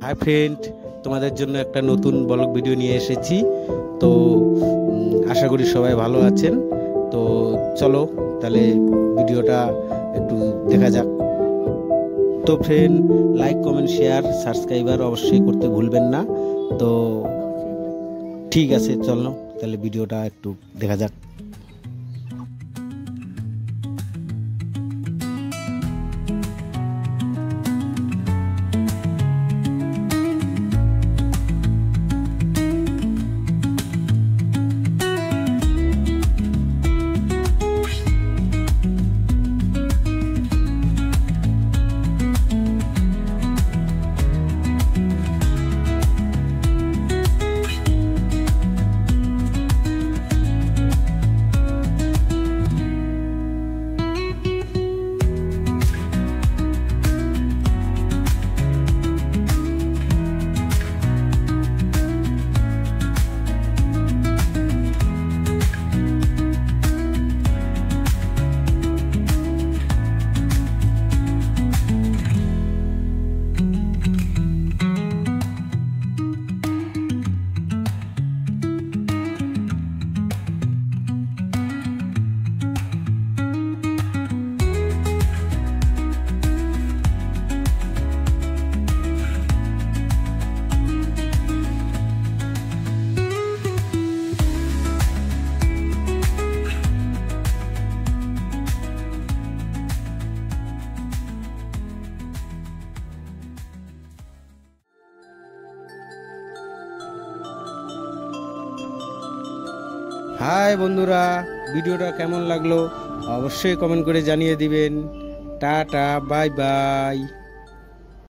Hi friend, তোমাদের জন্য একটা নতুন ব্লগ ভিডিও নিয়ে এসেছি। তো আশা করি সবাই ভালো আছেন। তো চলো তাহলে ভিডিওটা একটু দেখা যাক। তো friend, like comment share subscriber অবশ্যই করতে ভুলবেন না। তো ঠিক আছে, চলো তাহলে ভিডিওটা একটু দেখা যাক। হাই বন্ধুরা, ভিডিওটা কেমন লাগলো অবশ্যই কমেন্ট করে জানিয়ে দিবেন। Tata, bye bye.